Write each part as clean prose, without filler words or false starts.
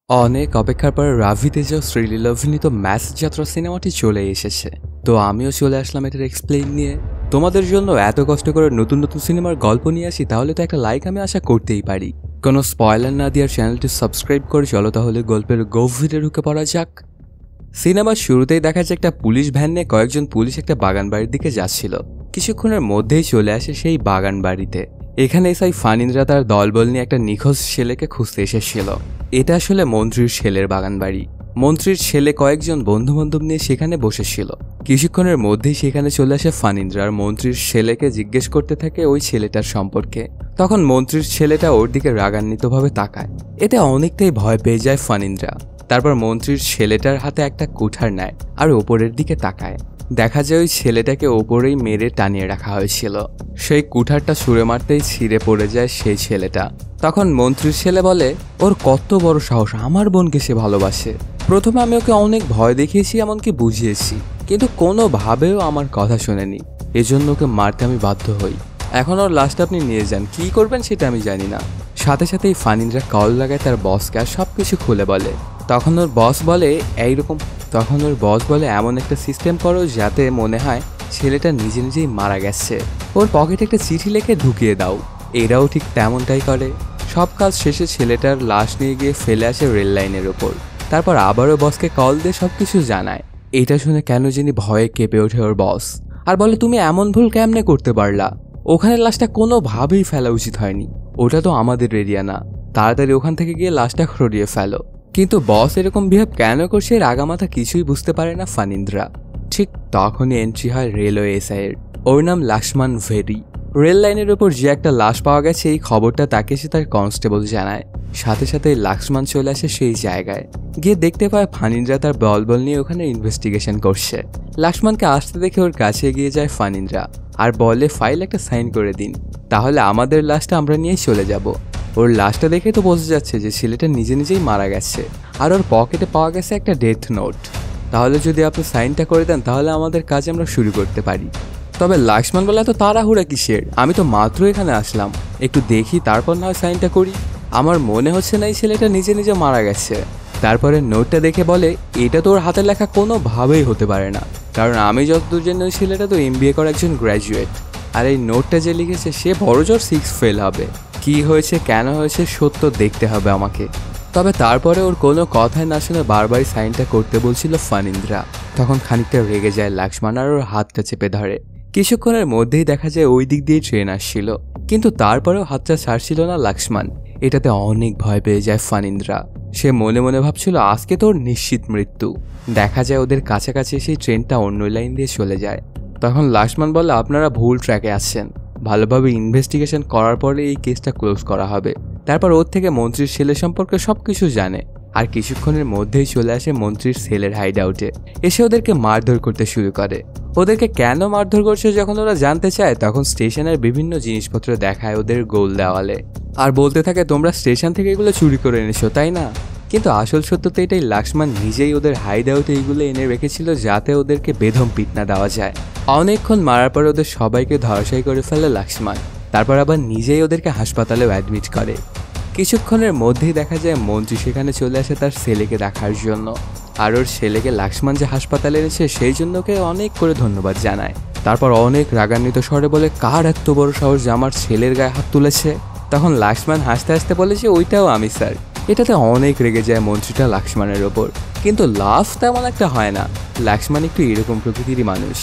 অনেক অপেক্ষার পরে রাভি তেজ ও শ্রীলীলা অভিনীত ম্যাচ যাত্রা সিনেমাটি চলে এসেছে। তো আমিও চলে আসলাম এটার এক্সপ্লেইন নিয়ে। তোমাদের জন্য এত কষ্ট করে নতুন নতুন সিনেমার গল্প নিয়ে আসি, তাহলে তো একটা লাইক আমি আশা করতেই পারি। কোনো স্পয়লার না দিয়ে চ্যানেলটি সাবস্ক্রাইব করে চলো তাহলে গল্পের গভীরে ঢুকে পড়া যাক। সিনেমার শুরুতেই দেখা যায় একটা পুলিশ ভ্যান নিয়ে কয়েকজন পুলিশ একটা বাগান বাড়ির দিকে যাচ্ছিল। কিছুক্ষণের মধ্যেই চলে আসে সেই বাগান বাড়িতে। এখানে এসআই ফানিন্দ্রা তার দলবল নিয়ে একটা নিখোঁজ ছেলেকে খুঁজতে এসেছিল। এটা আসলে মন্ত্রীর ছেলের বাগান বাড়ি। মন্ত্রীর ছেলে কয়েকজন বন্ধু বান্ধব নিয়ে সেখানে বসেছিল। কিছুক্ষণের মধ্যেই সেখানে চলে আসে ফানিন্দ্রা আর মন্ত্রীর ছেলেকে জিজ্ঞেস করতে থাকে ওই ছেলেটার সম্পর্কে। তখন মন্ত্রীর ছেলেটা ওর দিকে রাগান্বিতভাবে তাকায়। এতে অনেকটাই ভয় পেয়ে যায় ফানিন্দ্রা। তারপর মন্ত্রীর ছেলেটার হাতে একটা কুঠার নেয় আর ওপরের দিকে তাকায়। দেখা যায় ওই ছেলেটাকে ওপরেই মেরে টানিয়ে রাখা হয়েছিল। সেই কুঠারটা ছুঁড়ে মারতেই ছিঁড়ে পড়ে যায় সেই ছেলেটা। তখন মন্ত্রীর ছেলে বলে, ওর কত বড় সাহস, আমার বোনকে সে ভালোবাসে। প্রথমে আমি ওকে অনেক ভয় দেখিয়েছি, এমনকি বুঝিয়েছি, কিন্তু কোনোভাবেও আমার কথা শোনেনি। এজন্য ওকে মারতে আমি বাধ্য হই। এখন ওর লাশটা আপনি নিয়ে যান, কি করবেন সেটা আমি জানি না। সাথে সাথেই ফানিন্দ্রা কল লাগায় তার বসকে আর সবকিছু খুলে বলে। তখন ওর বস বলে এমন একটা সিস্টেম করো যাতে মনে হয় ছেলেটা নিজে নিজেই মারা গেছে। ওর পকেটে একটা চিঠি লিখে ঢুকিয়ে দাও। এরাও ঠিক তেমনটাই করে। সব কাজ শেষে ছেলেটার লাশ নিয়ে গিয়ে ফেলে আসে রেল লাইনের ওপর। তারপর আবারও বসকে কল দিয়ে সবকিছু জানায়। এটা শুনে কেন জানি ভয়ে কেঁপে ওঠে ওর বস আর বলে, তুমি এমন ভুল কেমনে করতে পারলা? ওখানে লাশটা কোনোভাবেই ফেলা উচিত হয়নি। ওটা তো আমাদের এরিয়া না, তাড়াতাড়ি ওখান থেকে গিয়ে লাশটা সরিয়ে ফেলো। কিন্তু বস এরকম বিহেভ কেন করছে এর আগামাথা কিছুই বুঝতে পারে না ফানিন্দ্রা। ঠিক তখনই এন্ট্রি হয় রেলওয়ে এসআইয়ের। ওর নাম লক্ষ্মণ ভেরি। রেল লাইনের ওপর যে একটা লাশ পাওয়া গেছে এই খবরটা তাকে সে তার কনস্টেবল জানায়। সাথে সাথে লক্ষ্মণ চলে আসে সেই জায়গায়। গিয়ে দেখতে পায় ফানিন্দ্রা তার বল নিয়ে ওখানে ইনভেস্টিগেশন করছে। লক্ষ্মণকে আসতে দেখে ওর কাছে এগিয়ে যায় ফানিন্দ্রা আর বলে, ফাইল একটা সাইন করে দিন, তাহলে আমাদের লাশটা আমরা নিয়েই চলে যাব। ওর লাশটা দেখে তো বোঝা যাচ্ছে যে ছেলেটা নিজে নিজেই মারা গেছে আর ওর পকেটে পাওয়া গেছে একটা ডেথ নোট। তাহলে যদি আপনি সাইনটা করে দেন তাহলে আমাদের কাজ আমরা শুরু করতে পারি। তবে লক্ষ্মণ বলে, এত তাড়াহুড়া কিসের? আমি তো মাত্র এখানে আসলাম, একটু দেখি তারপর না হয় সাইনটা করি। আমার মনে হচ্ছে না এই ছেলেটা নিজে নিজে মারা গেছে। তারপরে নোটটা দেখে বলে, এটা তো ওর হাতে লেখা কোনোভাবেই হতে পারে না, কারণ আমি যতদূর জানি ওই ছেলেটা তো MBA করা একজন গ্র্যাজুয়েট। আর এই নোটটা যে লিখেছে সে বড়জোর 6 ফেল হবে। কি হয়েছে কেন হয়েছে সত্য দেখতে হবে আমাকে। তবে তারপরে ওর কোনো কথাই না শুনে বারবারই সাইনটা করতে বলছিল ফানিন্দ্রা। তখন খানিকটা রেগে যায় লক্ষ্মণ আর ওর হাতটা চেপে ধরে। কিছুক্ষণের মধ্যেই দেখা যায় ওই দিক দিয়ে ট্রেন আসছিল, কিন্তু তারপরেও হাতটা ছাড়ছিল না লক্ষ্মণ। এটাতে অনেক ভয় পেয়ে যায় ফানিন্দ্রা। সে মনে মনে ভাবছিল আজকে তো ওর নিশ্চিত মৃত্যু। দেখা যায় ওদের কাছাকাছি সেই ট্রেনটা অন্য লাইন দিয়ে চলে যায়। তখন লক্ষ্মণ বলে, আপনারা ভুল ট্র্যাকে আসছেন, ভালোভাবে ইনভেস্টিগেশন করার পরে এই কেসটা ক্লোজ করা হবে। তারপর ওর থেকে মন্ত্রীর ছেলে সম্পর্কে সবকিছু জানে আর কিছুক্ষণের মধ্যেই চলে আসে মন্ত্রীর ছেলের হাইড আউটে। এসে ওদেরকে মারধর করতে শুরু করে। ওদেরকে কেন মারধর করছে যখন ওরা জানতে চায়, তখন স্টেশনের বিভিন্ন জিনিসপত্র দেখায় ওদের গোল দেওয়ালে আর বলতে থাকে, তোমরা স্টেশন থেকে এগুলো চুরি করে এনেছো তাই না? কিন্তু আসল সত্য তো এটাই, লক্ষ্মণ নিজেই ওদের হাইড আউটে এইগুলো এনে রেখেছিল যাতে ওদেরকে বেদম পিটনা দেওয়া যায়। অনেকক্ষণ মারার পর ওদের সবাইকে ধরাশায়ী করে ফেলে লক্ষ্মণ। তারপর আবার নিজেই ওদেরকে হাসপাতালেও অ্যাডমিট করে। কিছুক্ষণের মধ্যেই দেখা যায় মন্ত্রী সেখানে চলে আসে তার ছেলেকে দেখার জন্য। আর ওর ছেলেকে লক্ষ্মণ যে হাসপাতালে এনেছে সেই জন্য ওকে অনেক করে ধন্যবাদ জানায়। তারপর অনেক রাগান্বিত স্বরে বলে, কার এত বড় সাহস যে আমার ছেলের গায়ে হাত তুলেছে? তখন লক্ষ্মণ হাসতে হাসতে বলে যে, ওইটাও আমি স্যার। এটাতে অনেক রেগে যায় মন্ত্রীটা লক্ষ্মণের ওপর, কিন্তু লাভ তেমন একটা হয় না। লক্ষ্মণ একটু এরকম প্রকৃতিরই মানুষ।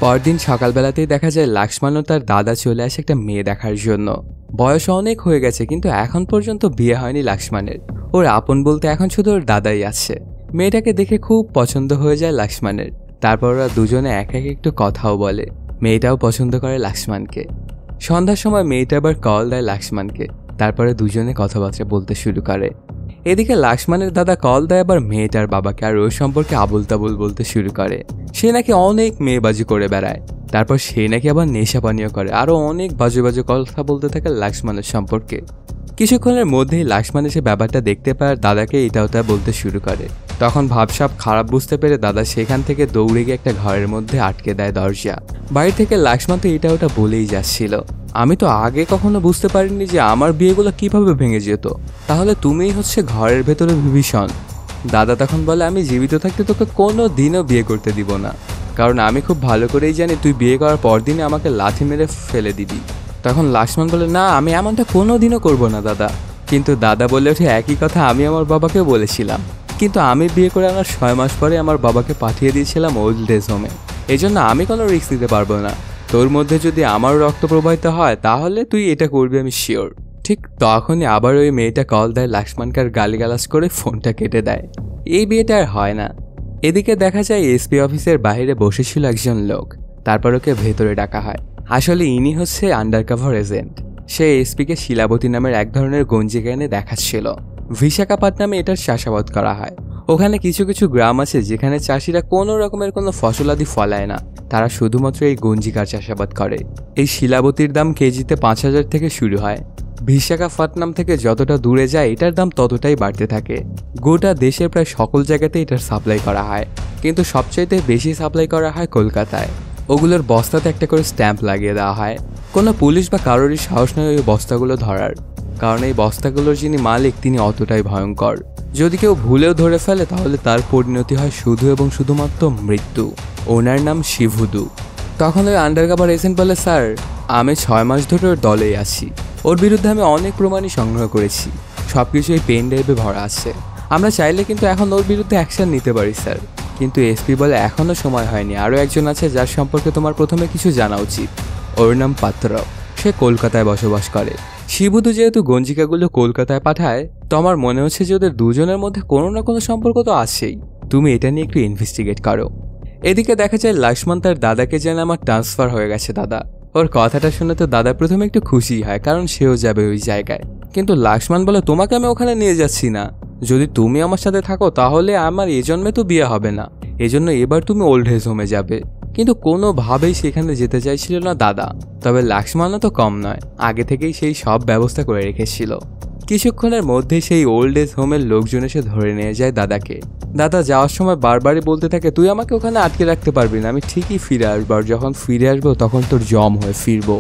পরদিন সকালবেলাতেই দেখা যায় লক্ষ্মণ ও তার দাদা চলে আসে একটা মেয়ে দেখার জন্য। বয়স অনেক হয়ে গেছে কিন্তু এখন পর্যন্ত বিয়ে হয়নি লক্ষ্মণের। ওর আপন বলতে এখন শুধু ওর দাদাই আছে। মেয়েটাকে দেখে খুব পছন্দ হয়ে যায় লক্ষ্মণের। তারপর ওরা দুজনে এক এক একটু কথাও বলে। মেয়েটাও পছন্দ করে লক্ষ্মণকে। সন্ধ্যার সময় মেয়েটা আবার কল দেয় লক্ষ্মণকে। তারপরে দুজনে কথাবার্তা বলতে শুরু করে। এদিকে লক্ষ্মণের দাদা কল দেয় আবার মেয়েটার বাবাকে আর ওর সম্পর্কে আবুল তাবুল বলতে শুরু করে। সে নাকি অনেক মেয়েবাজি করে বেড়ায়, তারপর সে নাকি আবার নেশা পানীয় করে, আরো অনেক বাজে বাজে কথা বলতে থাকে লক্ষ্মণের সম্পর্কে। কিছুক্ষণের মধ্যেই লক্ষ্মণ এসে ব্যাপারটা দেখতে পায় আর দাদাকে এটা ওটা বলতে শুরু করে। তখন ভাবসাব খারাপ বুঝতে পেরে দাদা সেখান থেকে দৌড়ে গিয়ে একটা ঘরের মধ্যে আটকে দেয় দরজা। বাইরে থেকে লাক্সমান তো এটা ওটা বলেই যাচ্ছিল, আমি তো আগে কখনো বুঝতে পারিনি যে আমার বিয়েগুলো কিভাবে ভেঙে যেত, তাহলে তুমিই হচ্ছে ঘরের ভেতরে বিভীষণ। দাদা তখন বলে, আমি জীবিত থাকতে তোকে কোনো দিনও বিয়ে করতে দিব না, কারণ আমি খুব ভালো করেই জানি তুই বিয়ে করার পর দিনে আমাকে লাথি মেরে ফেলে দিবি। তখন লাক্সমান বলে, না আমি এমনটা কোনো দিনও করবো না দাদা। কিন্তু দাদা বলে ওঠে, একই কথা আমি আমার বাবাকেও বলেছিলাম, কিন্তু আমি বিয়ে করে আনার 6 মাস পরে আমার বাবাকে পাঠিয়ে দিয়েছিলাম ওল্ড এজ হোমে। এই জন্য আমি কোনো রিস্ক দিতে পারবো না। তোর মধ্যে যদি আমার রক্ত প্রবাহিত হয় তাহলে তুই এটা করবি, আমি শিওর। ঠিক তখনই আবার ওই মেয়েটা কল দেয় লাক্সমানকে আর গালিগালাজ করে ফোনটা কেটে দেয়। এই বিয়েটা আর হয় না। এদিকে দেখা যায় এসপি অফিসের বাইরে বসেছিল একজন লোক, তারপর ওকে ভেতরে ডাকা হয়। আসলে ইনি হচ্ছে আন্ডারকভার এজেন্ট। সে এসপিকে শিলাবতী নামের এক ধরনের গঞ্জিকা এনে দেখাচ্ছিল। বিশাখাপত্তনমে এটার চাষাবাদ করা হয়। ওখানে কিছু কিছু গ্রাম আছে যেখানে চাষিরা কোনো রকমের কোনো ফসলাদি ফলায় না, তারা শুধুমাত্র এই গঞ্জিকার চাষাবাদ করে। এই শিলাবতীর দাম কেজিতে 5,000 থেকে শুরু হয়। বিশাখাপত্তনম থেকে যতটা দূরে যায় এটার দাম ততটাই বাড়তে থাকে। গোটা দেশের প্রায় সকল জায়গাতে এটার সাপ্লাই করা হয়, কিন্তু সবচাইতে বেশি সাপ্লাই করা হয় কলকাতায়। ওগুলোর বস্তাতে একটা করে স্ট্যাম্প লাগিয়ে দেওয়া হয়। কোনো পুলিশ বা কারোরই সাহস নয় ওই বস্তাগুলো ধরার, কারণ এই বস্তাগুলোর যিনি মালিক তিনি অতটাই ভয়ঙ্কর। যদি কেউ ভুলেও ধরে ফেলে তাহলে তার পরিণতি হয় শুধু এবং শুধুমাত্র মৃত্যু। ওনার নাম শিবুদু। তখন ওই আন্ডারকভার এজেন্ট বলে, স্যার আমি 6 মাস ধরে ওর দলেই আছি, ওর বিরুদ্ধে আমি অনেক প্রমাণই সংগ্রহ করেছি, সব কিছু এই পেন ড্রাইভে ভরা আছে, আমরা চাইলে কিন্তু এখন ওর বিরুদ্ধে অ্যাকশন নিতে পারি স্যার। কিন্তু এসপি বলে, এখনও সময় হয়নি, আরও একজন আছে যার সম্পর্কে তোমার প্রথমে কিছু জানা উচিত। ওর নাম পাত্র, সে কলকাতায় বসবাস করে। শিবুদু যেহেতু গঞ্জিকাগুলো কলকাতায় পাঠায়, তো আমার মনে হচ্ছে যে ওদের দুজনের মধ্যে কোনো না কোনো সম্পর্ক তো আছেই, তুমি এটা নিয়ে একটু ইনভেস্টিগেট করো। এদিকে দেখা যায় লাক্সমান তার দাদাকে যেন আমার ট্রান্সফার হয়ে গেছে দাদা। ওর কথাটা শুনে তো দাদা প্রথমে একটু খুশি হয়, কারণ সেও যাবে ওই জায়গায়। কিন্তু লাক্সমান বলে, তোমাকে আমি ওখানে নিয়ে যাচ্ছি না, যদি তুমি আমার সাথে থাকো তাহলে আমার এ জন্মে তো বিয়ে হবে না, এজন্য এবার তুমি ওল্ড এজ হোমে যাবে। কিন্তু কোনোভাবেই সেখানে যেতে চাইছিল না দাদা। তবে লাক্সমানও তো কম নয়, আগে থেকেই সেই সব ব্যবস্থা করে রেখেছিল। কিছুক্ষণের মধ্যে সেই ওল্ড এজ হোমের লোকজন এসে ধরে নিয়ে যায় দাদাকে। দাদা যাওয়ার সময় বারবারই বলতে থাকে, তুই আমাকে ওখানে আটকে রাখতে পারবি না, আমি ঠিকই ফিরে আসবো, আর যখন ফিরে আসবো তখন তোর জম হয়ে ফিরবো।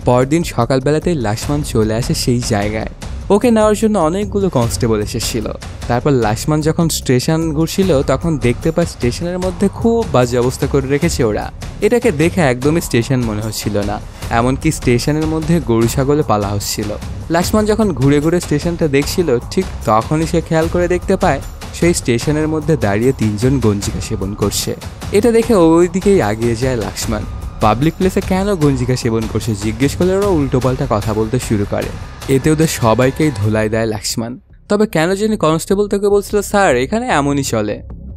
পরদিন সকালবেলাতেই লাক্সমান চলে আসে সেই জায়গায়। ওকে নেওয়ার জন্য অনেকগুলো কনস্টেবল এসেছিল। তারপর লাক্সমান যখন স্টেশন ঘুরছিল তখন দেখতে পায় স্টেশনের মধ্যে খুব বাজে অবস্থা করে রেখেছে ওরা। এটাকে দেখে একদমই স্টেশন মনে হচ্ছিল না, এমনকি স্টেশনের মধ্যে গরু ছাগলে পালা হচ্ছিল। লাক্সমান যখন ঘুরে ঘুরে স্টেশনটা দেখছিল, ঠিক তখনই সে খেয়াল করে দেখতে পায় সেই স্টেশনের মধ্যে দাঁড়িয়ে 3 জন গঞ্জিকা সেবন করছে। এটা দেখে ওই দিকেই আগিয়ে যায় লাক্সমান। পাবলিক প্লেসে কেন গঞ্জিকা সেবন করছে জিজ্ঞেস করলে ওরা উল্টোপাল্টা কথা বলতে শুরু করে। এতে ওদের সবাইকেই ধোলাই দেয় লাক্সমান। তবে কেন জানি কনস্টেবল তোকে বলছিল, স্যার এখানে এমনই চলে,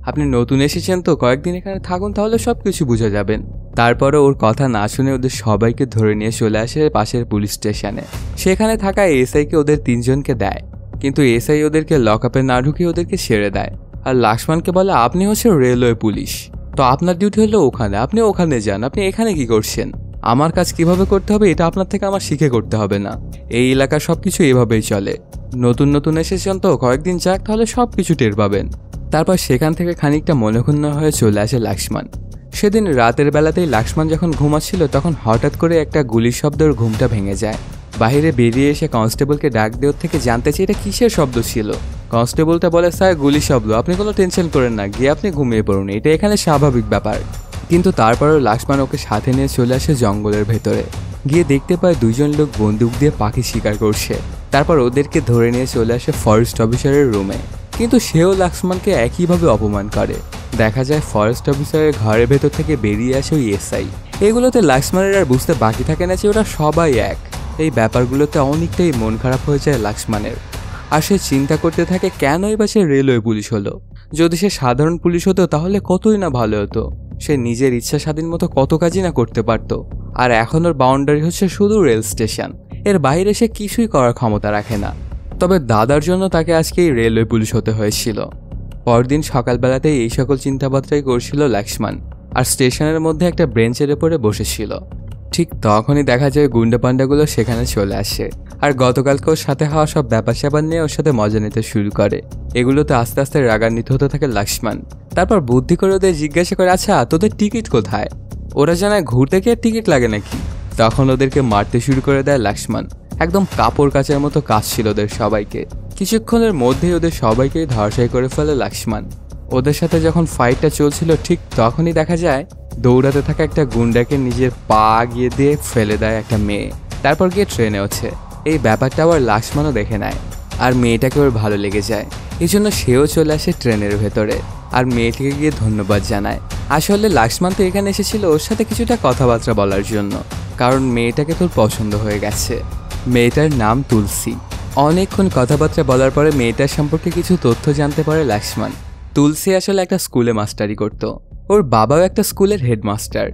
আপনি নতুন এসেছেন তো কয়েকদিন এখানে থাকুন, তাহলে সব কিছু বুঝে যাবেন। তারপরে ওর কথা না শুনে ওদের সবাইকে ধরে নিয়ে চলে আসে পাশের পুলিশ স্টেশনে। সেখানে থাকা এসআইকে ওদের 3 জনকে দেয়, কিন্তু এসআই ওদেরকে লকআপে না ঢুকিয়ে ওদেরকে ছেড়ে দেয়। আর লাক্সমানকে বলে, আপনি হচ্ছে রেলওয়ে পুলিশ, তো আপনার ডিউটি হলো ওখানে, আপনি ওখানে যান, আপনি এখানে কি করছেন? আমার কাজ কিভাবে করতে হবে এটা আপনার থেকে আমার শিখে করতে হবে না। এই এলাকার সবকিছু এভাবেই চলে, নতুন নতুন এসেছেন তো কয়েকদিন যাক, তাহলে সবকিছু টের পাবেন। তারপর সেখান থেকে খানিকটা মনক্ষুণ্ণ হয়ে চলে আসে লাক্সমান। সেদিন রাতের বেলাতেই লাক্সমান যখন ঘুমাচ্ছিল তখন হঠাৎ করে একটা গুলির শব্দ ওর ঘুমটা ভেঙে যায়। বাইরে বেরিয়ে এসে কনস্টেবলকে ডাক দেওয়ার থেকে জানতে চাই এটা কিসের শব্দ ছিল। কনস্টেবলটা বলে, স্যার গুলি শব্দ, আপনি কোনো টেনশন করেন না, গিয়ে আপনি ঘুমিয়ে পড়ুন, এটা এখানে স্বাভাবিক ব্যাপার। কিন্তু তারপরও লাক্সমান ওকে সাথে নিয়ে চলে আসে জঙ্গলের ভেতরে। গিয়ে দেখতে পায় 2 জন লোক বন্দুক দিয়ে পাখি শিকার করছে। তারপর ওদেরকে ধরে নিয়ে চলে আসে ফরেস্ট অফিসারের রুমে, কিন্তু সেও লাক্সমানকে একইভাবে অপমান করে। দেখা যায় ফরেস্ট অফিসারের ঘরের ভেতর থেকে বেরিয়ে আসে ওই এসআই। এগুলোতে লাক্সমানের আর বুঝতে বাকি থাকে না যে ওরা সবাই এক। এই ব্যাপারগুলোতে অনেকটাই মন খারাপ হয়ে যায় লাক্সমানের। আর সে চিন্তা করতে থাকে কেনই বা সে রেলওয়ে পুলিশ হলো। যদি সে সাধারণ পুলিশ হতো তাহলে কতই না ভালো হতো, সে নিজের ইচ্ছা স্বাধীন মতো কত কাজই না করতে পারত। আর এখন ওর বাউন্ডারি হচ্ছে শুধু রেল স্টেশন, এর বাইরে সে কিছুই করার ক্ষমতা রাখে না। তবে দাদার জন্য তাকে আজকে এই রেলওয়ে পুলিশ হতে হয়েছিল। পরদিন সকালবেলাতেই এই সকল চিন্তাবার্তাই করছিল লাক্সমান, আর স্টেশনের মধ্যে একটা বেঞ্চের উপরে বসেছিল। ঠিক তখনই দেখা যায় গুন্ডা পান্ডাগুলো সেখানে চলে আসে আর গতকালকে ওর সাথে হওয়া সব ব্যাপার স্যাপার নিয়ে ওর সাথে মজা নিতে শুরু করে। এগুলোতে আস্তে আস্তে রাগান্বিত হতে থাকে লক্ষ্মণ। তারপর বুদ্ধি করে ওদের জিজ্ঞাসা করে, আচ্ছা তোদের টিকিট কোথায়? ওরা জানায় ঘুরতে গিয়ে টিকিট লাগে নাকি। তখন ওদেরকে মারতে শুরু করে দেয় লক্ষ্মণ। একদম কাপড় কাচার মতো কাজ ছিল ওদের সবাইকে। কিছুক্ষণের মধ্যেই ওদের সবাইকে ধরাশায়ী করে ফেলে লক্ষ্মণ। ওদের সাথে যখন ফাইটটা চলছিল ঠিক তখনই দেখা যায় দৌড়াতে থাকা একটা গুন্ডাকে নিজের পা গিয়ে দিয়ে ফেলে দেয় একটা মেয়ে, তারপর গিয়ে ট্রেনে ওঠে। এই ব্যাপারটা আবার লক্ষ্মণও দেখে নেয় আর মেয়েটাকে ওর ভালো লেগে যায়। এই জন্য সেও চলে আসে ট্রেনের ভেতরে আর মেয়েটিকে গিয়ে ধন্যবাদ জানায়। আসলে লক্ষ্মণ তো এখানে এসেছিল ওর সাথে কিছুটা কথাবার্তা বলার জন্য, কারণ মেয়েটাকে তোর পছন্দ হয়ে গেছে। মেয়েটার নাম তুলসী। অনেকক্ষণ কথাবার্তা বলার পরে মেয়েটার সম্পর্কে কিছু তথ্য জানতে পারে লক্ষ্মণ। তুলসী আসলে একটা স্কুলে মাস্টারি করত, ওর বাবাও একটা স্কুলের হেডমাস্টার।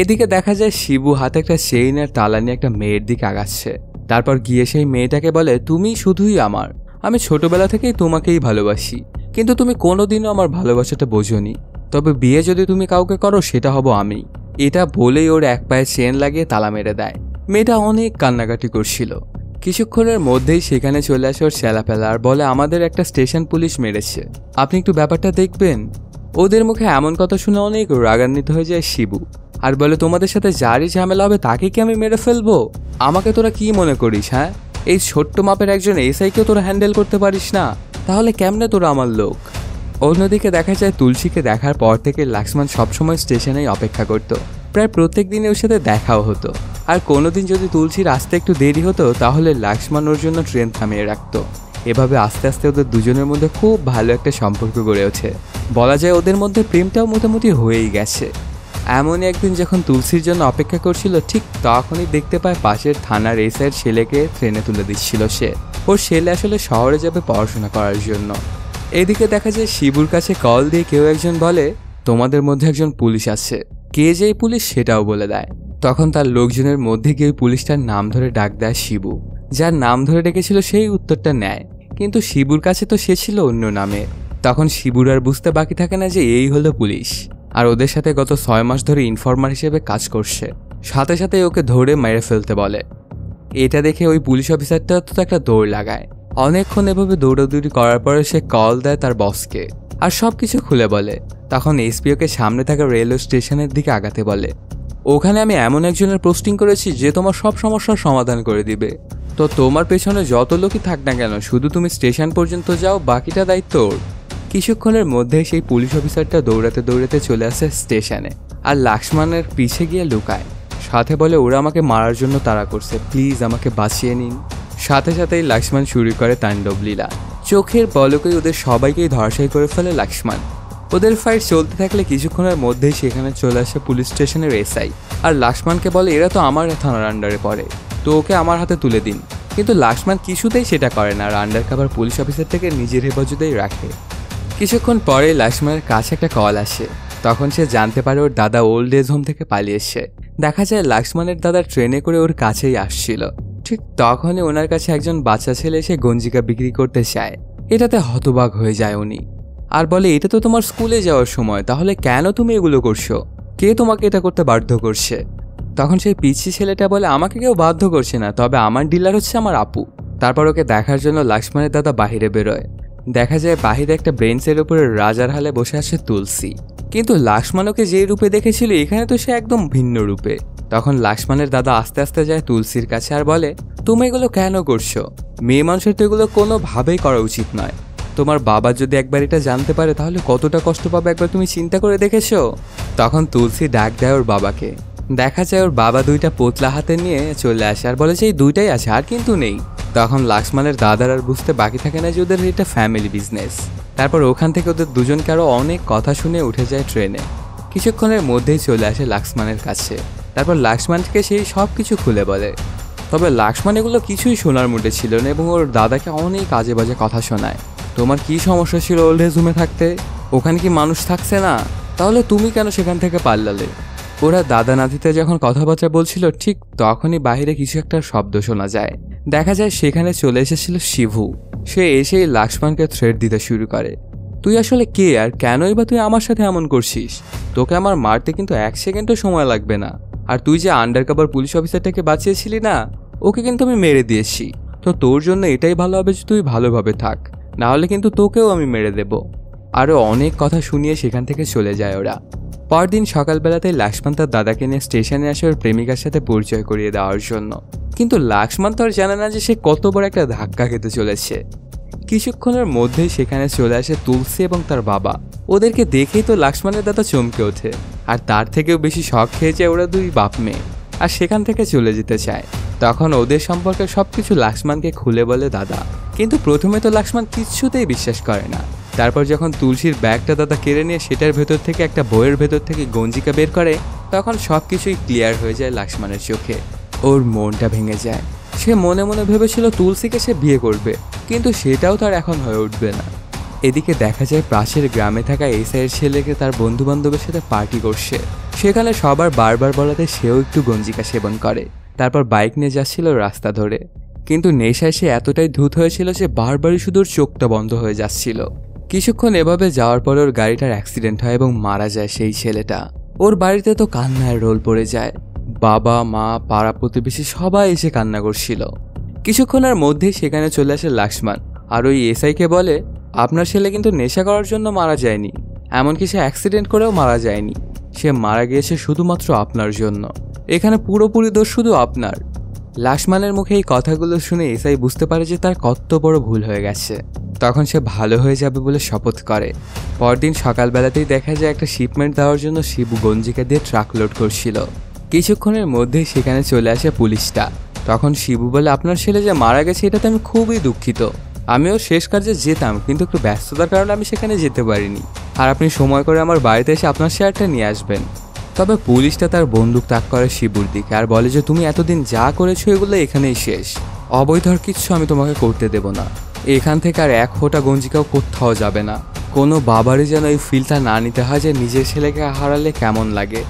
এদিকে দেখা যায় শিবু হাতে একটা চেইন আর তালা নিয়ে একটা মেয়ের দিকে আগাচ্ছে। তারপর গিয়ে সেই মেয়েটাকে বলে, তুমি শুধুই আমার, আমি ছোটবেলা থেকেই তোমাকেই ভালোবাসি, কিন্তু তুমি কোনোদিনও আমার ভালোবাসাটা বোঝোনি। তবে বিয়ে যদি তুমি কাউকে করো সেটা হব আমি। এটা বলেই ওর এক পায়ে চেন লাগিয়ে তালা মেরে দেয়। মেয়েটা অনেক কান্নাকাটি করছিল। কিছুক্ষণের মধ্যেই সেখানে চলে আসে ওর ছেলাপেলা আর বলে, আমাদের একটা স্টেশন পুলিশ মেরেছে, আপনি একটু ব্যাপারটা দেখবেন। ওদের মুখে এমন কথা শুনে অনেক রাগান্বিত হয়ে যায় শিবু আর বলে, তোমাদের সাথে যারই ঝামেলা হবে তাকে কি আমি মেরে ফেলবো? আমাকে তোরা কি মনে করিস? হ্যাঁ, এই ছোট্ট মাপের একজন এসআইকেও তোরা হ্যান্ডেল করতে পারিস না, তাহলে কেমনে তোরা আমার লোক? অন্যদিকে দেখা যায় তুলসীকে দেখার পর থেকে লক্ষ্মণ সবসময় স্টেশনেই অপেক্ষা করত। প্রায় প্রত্যেক দিনে ওর সাথে দেখাও হতো। আর কোনোদিন যদি তুলসীর আসতে একটু দেরি হতো তাহলে লক্ষ্মণ ওর জন্য ট্রেন থামিয়ে রাখত। এভাবে আস্তে আস্তে ওদের দুজনের মধ্যে খুব ভালো একটা সম্পর্ক গড়ে ওঠে। বলা যায় ওদের মধ্যে প্রেমটাও মোটামুটি হয়েই গেছে। এমনই একদিন যখন তুলসীর জন্য অপেক্ষা করছিল ঠিক তখনই দেখতে পায় পাশের থানার এসআইয়ের ছেলেকে ট্রেনে তুলে দিচ্ছিল সে। ওর ছেলে আসলে শহরে যাবে পড়াশোনা করার জন্য। এদিকে দেখা যায় শিবুর কাছে কল দিয়ে কেউ একজন বলে, তোমাদের মধ্যে একজন পুলিশ আছে, কে যেই পুলিশ সেটাও বলে দেয়। তখন তার লোকজনের মধ্যে গিয়ে পুলিশটার নাম ধরে ডাক দেয় শিবু। যার নাম ধরে ডেকেছিল সেই উত্তরটা নেয়, কিন্তু শিবুর কাছে তো সে ছিল অন্য নামে। তখন শিবুর আর বুঝতে বাকি থাকে না যে এই হলো পুলিশ আর ওদের সাথে গত 6 মাস ধরে ইনফরমার হিসেবে কাজ করছে। সাথে সাথে ওকে ধরে মেরে ফেলতে বলে। এটা দেখে ওই পুলিশ অফিসারটা তো একটা দৌড় লাগায়। অনেকক্ষণ এভাবে দৌড়াদৌড়ি করার পরে সে কল দেয় তার বসকে আর সবকিছু খুলে বলে। তখন এসপিওকে সামনে থাকা রেলওয়ে স্টেশনের দিকে আগাতে বলে, ওখানে আমি এমন একজনের পোস্টিং করেছি যে তোমার সব সমস্যার সমাধান করে দিবে। তো তোমার পেছনে যত লোকই থাক না কেন শুধু তুমি স্টেশন পর্যন্ত যাও, বাকিটা দায়িত্ব ওর। কিছুক্ষণের মধ্যে সেই পুলিশ অফিসারটা দৌড়াতে দৌড়াতে চলে আসে স্টেশনে আর লক্ষ্মণের পিছে গিয়ে লুকায়। সাথে বলে, ওরা আমাকে মারার জন্য তাড়া করছে, প্লিজ আমাকে বাঁচিয়ে নিন। সাথে সাথেই লক্ষ্মণ শুরু করে তাণ্ডব লীলা। চোখের পলকেই ওদের সবাইকেই ধরাশায়ী করে ফেলে লক্ষ্মণ। ওদের ফাইট চলতে থাকলে কিছুক্ষণের মধ্যেই সেখানে চলে আসে পুলিশ স্টেশনের এসআই আর লক্ষ্মণকে বলে, এরা তো আমার থানার আন্ডারে পড়ে, তো ওকে আমার হাতে তুলে দিন। কিন্তু লক্ষ্মণ কিছুতেই সেটা করে না আর আন্ডার কভার পুলিশ অফিসার থেকে নিজের হেফাজতেই রাখে। কিছুক্ষণ পরে লক্ষ্মণের কাছে একটা কল আসে। তখন সে জানতে পারে ওর দাদা ওল্ড এজ হোম থেকে পালিয়েছে। দেখা যায় লক্ষ্মণের দাদা ট্রেনে করে ওর কাছেই আসছিল। ঠিক তখনই ওনার কাছে একজন বাচ্চা ছেলে এসে গঞ্জিকা বিক্রি করতে চায়। এটাতে হতবাক হয়ে যায় উনি আর বলে, এটা তো তোমার স্কুলে যাওয়ার সময়, তাহলে কেন তুমি এগুলো করছো? কে তোমাকে এটা করতে বাধ্য করছে? তখন সেই পিচ্ছি ছেলেটা বলে, আমাকে কেউ বাধ্য করছে না, তবে আমার ডিলার হচ্ছে আমার আপু। তারপর ওকে দেখার জন্য লক্ষ্মণের দাদা বাহিরে বেরোয়। দেখা যায় বাহিরে একটা বেঞ্চের উপরে রাজার হালে বসে আছে তুলসী, কিন্তু লক্ষ্মণ ওকে যে রূপে দেখেছিল এখানে তো সে একদম ভিন্ন রূপে। তখন লক্ষ্মণের দাদা আস্তে আস্তে যায় তুলসীর কাছে আর বলে, তুমি এগুলো কেন করছো? মেয়ে মানুষের তো এগুলো কোনোভাবেই করা উচিত নয়। তোমার বাবা যদি একবার এটা জানতে পারে তাহলে কতটা কষ্ট পাবে একবার তুমি চিন্তা করে দেখেছো? তখন তুলসী ডাক দেয় ওর বাবাকে। দেখা যায় ওর বাবা দুইটা পোতলা হাতে নিয়ে চলে আসে আর বলে যে এই দুইটাই আছে আর কিন্তু নেই। তখন লক্ষ্মণের দাদার আর বুঝতে বাকি থাকে না যে ওদের এটা ফ্যামিলি বিজনেস। তারপর ওখান থেকে ওদের দুজনকে আরও অনেক কথা শুনে উঠে যায় ট্রেনে। কিছুক্ষণের মধ্যেই চলে আসে লক্ষ্মণের কাছে। তারপর লক্ষ্মণকে সেই সব কিছু খুলে বলে। তবে লক্ষ্মণ এগুলো কিছুই শোনার মুডে ছিল না এবং ওর দাদাকে অনেক আজে বাজে কথা শোনায়। তোমার কি সমস্যা ছিল ওল্ড এজ হোমে থাকতে? ওখানে কি মানুষ থাকছে না? তাহলে তুমি কেন সেখান থেকে পালালে? ওরা দাদা নাতিতে যখন কথাবার্তা বলছিল ঠিক তখনই বাইরে কিছু একটা শব্দ শোনা যায়। দেখা যায় সেখানে চলে এসেছিল শিবু। সে এসেই লক্ষ্মণকে থ্রেট দিতে শুরু করে, তুই আসলে কে আর কেনই বা তুই আমার সাথে এমন করছিস? তোকে আমার মারতে কিন্তু 1 সেকেন্ডও সময় লাগবে না, আর তুই যে আন্ডারকভার পুলিশ অফিসারটাকে বাঁচিয়েছিলি না, ওকে কিন্তু আমি মেরে দিয়েছি। তো তোর জন্য এটাই ভালো হবে যে তুই ভালোভাবে থাক, না হলে কিন্তু তোকেও আমি মেরে দেব। আরও অনেক কথা শুনিয়ে সেখান থেকে চলে যায় ওরা। পরদিন সকালবেলাতেই লাক্সমান তার দাদাকে নিয়ে স্টেশনে আসে ওর প্রেমিকার সাথে পরিচয় করিয়ে দেওয়ার জন্য। কিন্তু লাক্সমান তো আর জানে না যে সে কত বড় একটা ধাক্কা খেতে চলেছে। কিছুক্ষণের মধ্যেই সেখানে চলে আসে তুলসী এবং তার বাবা। ওদেরকে দেখেই তো লাক্সমানের দাদা চমকে ওঠে, আর তার থেকেও বেশি শখ খেয়ে যায় ওরা দুই বাপ মেয়ে, আর সেখান থেকে চলে যেতে চায়। তখন ওদের সম্পর্কে সবকিছু লাক্সমানকে খুলে বলে দাদা। কিন্তু প্রথমে তো লাক্সমান কিছুতেই বিশ্বাস করে না। তারপর যখন তুলসীর ব্যাগটা দাদা কেড়ে নিয়ে সেটার ভেতর থেকে একটা বইয়ের ভেতর থেকে গঞ্জিকা বের করে, তখন সবকিছুই ক্লিয়ার হয়ে যায় লাক্সমানের চোখে। ওর মনটা ভেঙে যায়। সে মনে মনে ভেবেছিল তুলসীকে সে বিয়ে করবে, কিন্তু সেটাও তার এখন হয়ে উঠবে না। এদিকে দেখা যায় পাশের গ্রামে থাকা এসআইয়ের ছেলেকে তার বন্ধু বান্ধবের সাথে পার্টি করছে। সেখানে সবার বারবার বলাতে সেও একটু গঞ্জিকা সেবন করে। তারপর বাইক নিয়ে যাচ্ছিল রাস্তা ধরে, কিন্তু নেশায় সে এতটাই ধূত হয়েছিল যে বারবারই শুধু ওর চোখটা বন্ধ হয়ে যাচ্ছিল। কিছুক্ষণ এভাবে যাওয়ার পরে ওর গাড়িটার অ্যাক্সিডেন্ট হয় এবং মারা যায় সেই ছেলেটা। ওর বাড়িতে তো কান্নার রোল পড়ে যায়। বাবা মা পাড়া প্রতিবেশী সবাই এসে কান্না করছিল। কিছুক্ষণের মধ্যেই সেখানে চলে আসে লাক্সমান, আর ওই এসআইকে বলে, আপনার ছেলে কিন্তু নেশা করার জন্য মারা যায়নি, এমনকি সে অ্যাক্সিডেন্ট করেও মারা যায়নি। সে মারা গিয়েছে শুধুমাত্র আপনার জন্য। এখানে পুরোপুরি দোষ শুধু আপনার। লাক্সমানের মুখে এই কথাগুলো শুনে এসআই বুঝতে পারে যে তার কত বড় ভুল হয়ে গেছে। তখন সে ভালো হয়ে যাবে বলে শপথ করে। পরদিন সকালবেলাতেই দেখা যায় একটা শিপমেন্ট দেওয়ার জন্য শিবু গঞ্জিকা দিয়ে ট্রাক লোড করছিল। কিছুক্ষণের মধ্যেই সেখানে চলে আসে পুলিশটা। তখন শিবু বলে, আপনার ছেলে যে মারা গেছে এটাতে আমি খুবই দুঃখিত। আমিও শেষ কাজে যেতাম, কিন্তু একটু ব্যস্ততার কারণে আমি সেখানে যেতে পারিনি। আর আপনি সময় করে আমার বাড়িতে এসে আপনার শেয়ারটা নিয়ে আসবেন। তবে পুলিশটা তার বন্দুক তাক করে শিবুর দিকে আর বলে যে তুমি এতদিন যা করেছো এগুলো এখানেই শেষ। অবৈধ কিচ্ছু আমি তোমাকে করতে দেব না। এখান থেকে আর এক ফোঁটা গঞ্জিকাও কোথাও যাবে না। কোনো বাবারই যেন এই ফিলটা না নিতে হয় যে নিজের ছেলেকে হারালে কেমন লাগে।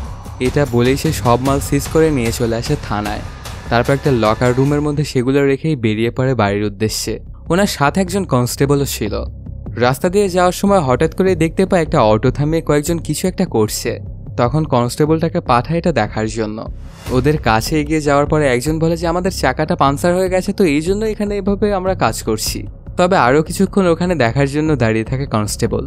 এটা বলেই সে সব মাল সিজ করে নিয়ে চলে আসে থানায়। তারপর একটা লকার রুমের মধ্যে সেগুলো রেখেই বেরিয়ে পড়ে বাড়ির উদ্দেশ্যে। ওনার সাথে একজন কনস্টেবলও ছিল। রাস্তা দিয়ে যাওয়ার সময় হঠাৎ করে দেখতে পায় একটা অটো থামিয়ে কয়েকজন কিছু একটা করছে। তখন কনস্টেবলটাকে পাঠায় এটা দেখার জন্য। ওদের কাছে এগিয়ে যাওয়ার পরে একজন বলে যে আমাদের চাকাটা পাংচার হয়ে গেছে, তো এই জন্য এখানে এভাবে আমরা কাজ করছি। তবে আরও কিছুক্ষণ ওখানে দেখার জন্য দাঁড়িয়ে থাকে কনস্টেবল।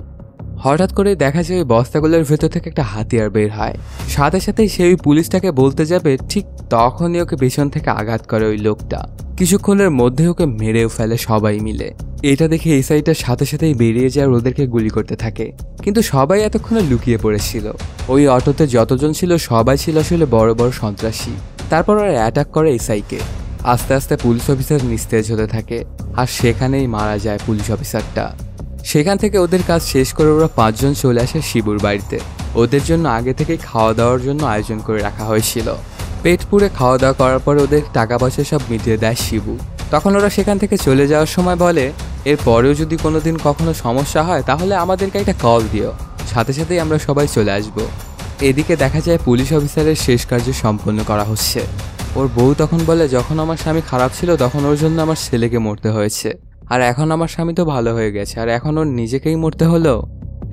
হঠাৎ করে দেখা যায় ওই বস্তাগুলোর ভেতর থেকে একটা হাতিয়ার বের হয়। সাথে সাথেই সে ওই পুলিশটাকে বলতে যাবে, ঠিক তখনই ওকে পেছন থেকে আঘাত করে ওই লোকটা। কিছুক্ষণের মধ্যে ওকে মেরেও ফেলে সবাই মিলে। এটা দেখে এসআইটার সাথে সাথেই বেরিয়ে যায় আর ওদেরকে গুলি করতে থাকে। কিন্তু সবাই এতক্ষণে লুকিয়ে পড়েছিল। ওই অটোতে যতজন ছিল সবাই ছিল আসলে বড় বড় সন্ত্রাসী। তারপর ওরা অ্যাটাক করে এসআইকে। আস্তে আস্তে পুলিশ অফিসার নিস্তেজ হতে থাকে, আর সেখানেই মারা যায় পুলিশ অফিসারটা। সেখান থেকে ওদের কাজ শেষ করে ওরা 5 জন চলে আসে শিবুর বাড়িতে। ওদের জন্য আগে থেকেই খাওয়া দাওয়ার জন্য আয়োজন করে রাখা হয়েছিল। পেট পুরে খাওয়া দাওয়া করার পর ওদের টাকা পয়সা সব মিটিয়ে দেয় শিবু। তখন ওরা সেখান থেকে চলে যাওয়ার সময় বলে, এর পরেও যদি কোনোদিন কখনো সমস্যা হয় তাহলে আমাদেরকে একটা কল দিও, সাথে সাথেই আমরা সবাই চলে আসব। এদিকে দেখা যায় পুলিশ অফিসারের শেষ কার্য সম্পন্ন করা হচ্ছে। ওর বউ তখন বলে, যখন আমার স্বামী খারাপ ছিল তখন ওর জন্য আমার ছেলেকে মরতে হয়েছে, আর এখন আমার স্বামী তো ভালো হয়ে গেছে, আর এখন ওর নিজেকেই মরতে হলো।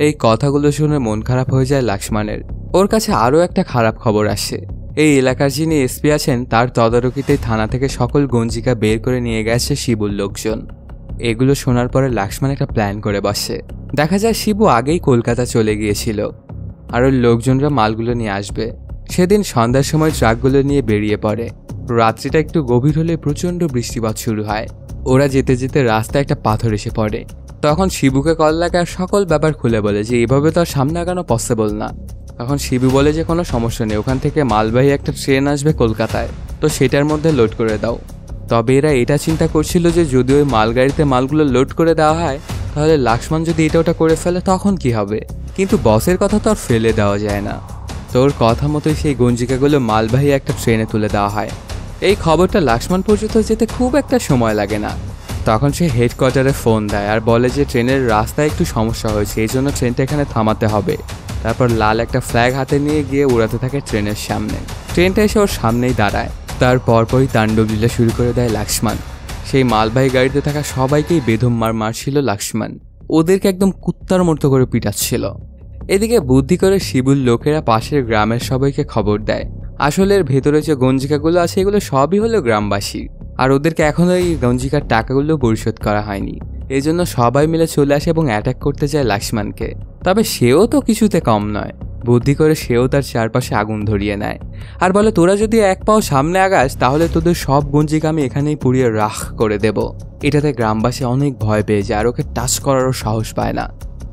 এই কথাগুলো শুনে মন খারাপ হয়ে যায় লাক্সমানের। ওর কাছে আরও একটা খারাপ খবর আসে। এই এলাকার যিনি এসপি আছেন তার তদারকিতে থানা থেকে সকল গঞ্জিকা বের করে নিয়ে গেছে শিবুর লোকজন। এগুলো শোনার পরে লাক্সমান একটা প্ল্যান করে বসে। দেখা যায় শিবু আগেই কলকাতা চলে গিয়েছিল, আর ওর লোকজনরা মালগুলো নিয়ে আসবে। সেদিন সন্ধ্যার সময় ট্রাকগুলো নিয়ে বেরিয়ে পড়ে। রাত্রিটা একটু গভীর হলে প্রচণ্ড বৃষ্টিপাত শুরু হয়। ওরা যেতে যেতে রাস্তায় একটা পাথর এসে পড়ে। তখন শিবুকে কল লাগে আর সকল ব্যাপার খুলে বলে যে এভাবে তো আর সামনে আগানো পসিবল না। তখন শিবু বলে যে কোনো সমস্যা নেই, ওখান থেকে মালবাহী একটা ট্রেন আসবে কলকাতায়, তো সেটার মধ্যে লোড করে দাও। তবে এরা এটা চিন্তা করছিল যে যদি ওই মালগাড়িতে মালগুলো লোড করে দেওয়া হয় তাহলে লাক্সমান যদি এটা ওটা করে ফেলে তখন কি হবে। কিন্তু বসের কথা তো আর ফেলে দেওয়া যায় না। তোর কথা মতোই সেই গঞ্জিকাগুলো মালবাহী একটা ট্রেনে তুলে দেওয়া হয়। এই খবরটা লাক্সমান পর্যন্ত যেতে খুব একটা সময় লাগে না। তখন সে হেডকোয়ার্টারে ফোন দেয় আর বলে যে ট্রেনের রাস্তায় একটু সমস্যা হয়েছে, এই জন্য ট্রেনটা এখানে থামাতে হবে। তারপর লাল একটা ফ্ল্যাগ হাতে নিয়ে গিয়ে উড়াতে থাকে ট্রেনের সামনে। ট্রেনটা এসে ওর সামনেই দাঁড়ায়। তার পরপরই তাণ্ডবলীলা শুরু করে দেয় লাক্সমান। সেই মালবাহী গাড়িতে থাকা সবাইকেই বেদম মারছিল লাক্সমান। ওদেরকে একদম কুত্তার মতো করে পিটাচ্ছিল। এদিকে বুদ্ধি করে শিবুর লোকেরা পাশের গ্রামের সবাইকে খবর দেয় আসলে এর ভেতরে যে গঞ্জিকাগুলো আছে এগুলো সবই হলো গ্রামবাসী, আর ওদেরকে এখনো এই গঞ্জিকার টাকাগুলো পরিশোধ করা হয়নি। এই জন্য সবাই মিলে চলে আসে এবং অ্যাটাক করতে যায় লক্ষ্মণকে। তবে সেও তো কিছুতে কম নয়, বুদ্ধি করে সেও তার চারপাশে আগুন ধরিয়ে নেয় আর বলে, তোরা যদি এক পাও সামনে আগাস তাহলে তোদের সব গঞ্জিকা আমি এখানেই পুড়িয়ে রাখ করে দেব। এটাতে গ্রামবাসী অনেক ভয় পেয়ে যায় আর ওকে টাচ করারও সাহস পায় না।